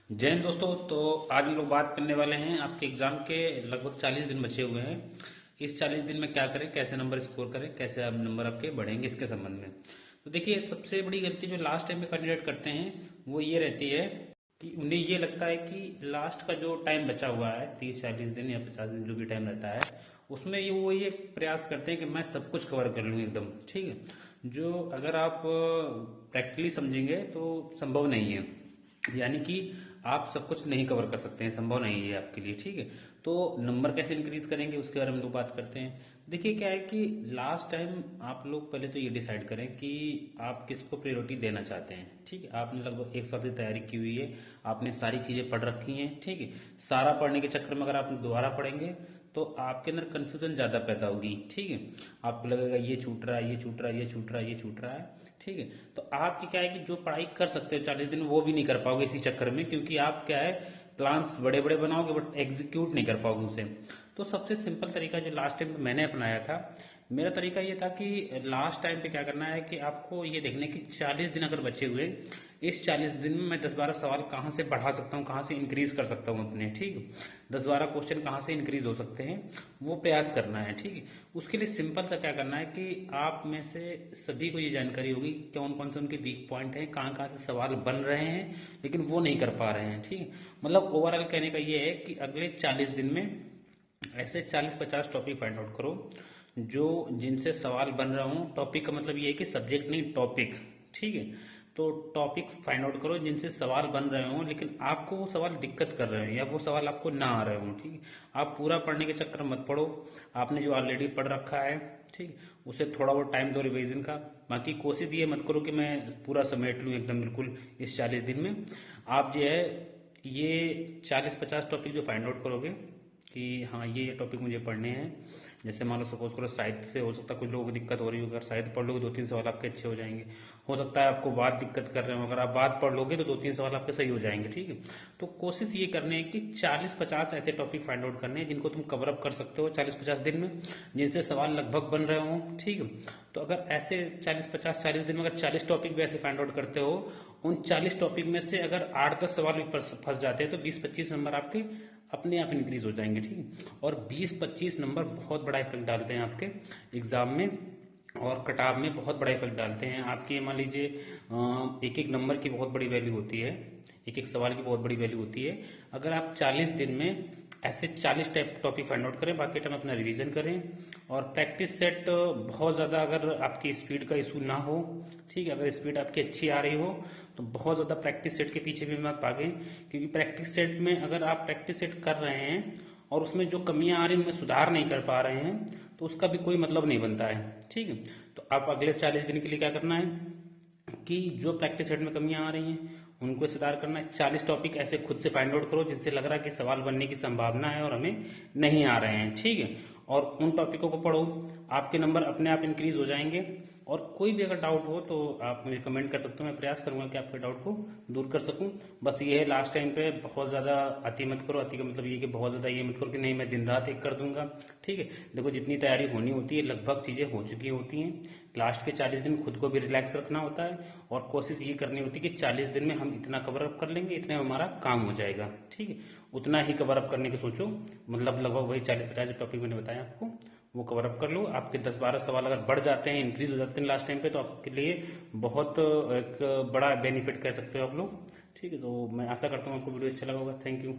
जय हिंद दोस्तों। तो आज हम लोग बात करने वाले हैं आपके एग्जाम के लगभग 40 दिन बचे हुए हैं। इस 40 दिन में क्या करें, कैसे नंबर स्कोर करें, कैसे आप नंबर आपके बढ़ेंगे, इसके संबंध में। तो देखिए, सबसे बड़ी गलती जो लास्ट टाइम में कैंडिडेट करते हैं वो ये रहती है कि उन्हें ये लगता है कि लास्ट का जो टाइम बचा हुआ है, 30-40 दिन या 50 दिन जो भी टाइम रहता है, उसमें वो ये प्रयास करते हैं कि मैं सब कुछ कवर कर लूँ एकदम। ठीक है, जो अगर आप प्रैक्टिकली समझेंगे तो संभव नहीं है। यानी कि आप सब कुछ नहीं कवर कर सकते हैं, संभव नहीं है आपके लिए। ठीक है, तो नंबर कैसे इंक्रीज करेंगे उसके बारे में लोग बात करते हैं। देखिए, क्या है कि लास्ट टाइम आप लोग पहले तो ये डिसाइड करें कि आप किसको प्रायोरिटी देना चाहते हैं। ठीक है, आपने लगभग एक साल से तैयारी की हुई है, आपने सारी चीजें पढ़ रखी हैं। ठीक है, सारा पढ़ने के चक्कर में अगर आप दोबारा पढ़ेंगे तो आपके अंदर कंफ्यूजन ज्यादा पैदा होगी। ठीक है, आपको लगेगा ये छूट रहा है, ये छूट रहा है, ये छूट रहा है, ये छूट रहा है। ठीक है, तो आपकी क्या है कि जो पढ़ाई कर सकते हो 40 दिन, वो भी नहीं कर पाओगे इसी चक्कर में, क्योंकि आप क्या है, प्लान्स बड़े बड़े बनाओगे बट एग्जीक्यूट नहीं कर पाओगे उसे। तो सबसे सिंपल तरीका जो लास्ट टाइम मैंने अपनाया था, मेरा तरीका ये था कि लास्ट टाइम पे क्या करना है कि आपको ये देखना है कि 40 दिन अगर बचे हुए, इस 40 दिन में मैं 10-12 सवाल कहाँ से बढ़ा सकता हूँ, कहाँ से इंक्रीज कर सकता हूँ अपने। ठीक है, 10-12 क्वेश्चन कहाँ से इंक्रीज हो सकते हैं, वो प्रयास करना है। ठीक है, उसके लिए सिंपल सा क्या करना है कि आप में से सभी को ये जानकारी होगी कौन कौन से उनके वीक पॉइंट हैं, कहाँ कहाँ से सवाल बन रहे हैं लेकिन वो नहीं कर पा रहे हैं। ठीक है, मतलब ओवरऑल कहने का ये है कि अगले 40 दिन में ऐसे 40-50 टॉपिक फाइंड आउट करो जो जिनसे सवाल बन रहा हूँ। टॉपिक का मतलब ये है कि सब्जेक्ट नहीं, टॉपिक। ठीक है, तो टॉपिक फाइंड आउट करो जिनसे सवाल बन रहे हों लेकिन आपको वो सवाल दिक्कत कर रहे हो या वो सवाल आपको ना आ रहे हों। ठीक है, आप पूरा पढ़ने के चक्कर में मत पढ़ो, आपने जो ऑलरेडी पढ़ रखा है, ठीक, उसे थोड़ा बहुत टाइम दो रिवीजन का। बाकी कोशिश ये मत करो कि मैं पूरा समेट लूँ एकदम बिल्कुल इस 40 दिन में। आप जो है ये 40-50 टॉपिक जो फाइंड आउट करोगे कि हाँ ये टॉपिक मुझे पढ़ने हैं, जैसे मान लो सपोज करो साहित्य से हो सकता है कुछ लोगों को दिक्कत हो रही हो, अगर साहित्य पढ़ लोगे 2-3 सवाल आपके अच्छे हो जाएंगे। हो सकता है आपको वाद दिक्कत कर रहे हो, अगर आप वाद पढ़ लोगे तो 2-3 सवाल आपके सही हो जाएंगे। ठीक है, तो कोशिश ये करनी है कि 40-50 ऐसे टॉपिक फाइंड आउट करने हैं जिनको तुम कवर अप कर सकते हो 40-50 दिन में, जिनसे सवाल लगभग बन रहे हो। ठीक है, तो अगर ऐसे 40-50-40 दिन में अगर 40 टॉपिक भी ऐसे फाइंड आउट करते हो, उन 40 टॉपिक में से अगर 8-10 सवाल भी फंस जाते हैं तो 20-25 नंबर आपके अपने आप इंक्रीज हो जाएंगे। ठीक है, और 20-25 नंबर बहुत बड़ा इफेक्ट डालते हैं आपके एग्जाम में और कटाव में, बहुत बड़ा इफेक्ट डालते हैं आपके। मान लीजिए एक एक नंबर की बहुत बड़ी वैल्यू होती है, एक एक सवाल की बहुत बड़ी वैल्यू होती है। अगर आप 40 दिन में ऐसे 40 टाइप टॉपिक फाइंड आउट करें, बाकी टाइम अपना रिवीजन करें और प्रैक्टिस सेट बहुत ज़्यादा, अगर आपकी स्पीड का इशू ना हो, ठीक है, अगर स्पीड आपकी अच्छी आ रही हो तो बहुत ज़्यादा प्रैक्टिस सेट के पीछे भी मत भागें, क्योंकि प्रैक्टिस सेट में अगर आप प्रैक्टिस सेट कर रहे हैं और उसमें जो कमियां आ रही हैं उनमें सुधार नहीं कर पा रहे हैं तो उसका भी कोई मतलब नहीं बनता है। ठीक है, तो आप अगले 40 दिन के लिए क्या करना है कि जो प्रैक्टिस सेट में कमियां आ रही हैं उनको सुधार करना है। 40 टॉपिक ऐसे खुद से फाइंड आउट करो जिनसे लग रहा है कि सवाल बनने की संभावना है और हमें नहीं आ रहे हैं। ठीक है, और उन टॉपिकों को पढ़ो, आपके नंबर अपने आप इंक्रीज हो जाएंगे। और कोई भी अगर डाउट हो तो आप मुझे कमेंट कर सकते हो, मैं प्रयास करूंगा कि आपके डाउट को दूर कर सकूं। बस ये है, लास्ट टाइम पे बहुत ज़्यादा अति मत करो। अति का मतलब ये कि बहुत ज़्यादा ये मत करो कि नहीं मैं दिन रात एक कर दूंगा। ठीक है, देखो जितनी तैयारी होनी होती है लगभग चीज़ें हो चुकी होती हैं। लास्ट के 40 दिन खुद को भी रिलैक्स रखना होता है और कोशिश ये करनी होती है कि 40 दिन में हम इतना कवर अप कर लेंगे, इतने में हमारा काम हो जाएगा। ठीक है, उतना ही कवर अप करने की सोचो, मतलब लगभग वही 40-50 जो टॉपिक मैंने बताया आपको वो कवर अप कर लो। आपके 10-12 सवाल अगर बढ़ जाते हैं, इंक्रीज हो जाते हैं लास्ट टाइम पे, तो आपके लिए बहुत एक बड़ा बेनिफिट कह सकते हो आप लोग। ठीक है, तो मैं आशा करता हूँ आपको वीडियो अच्छा लगा होगा। Thank you.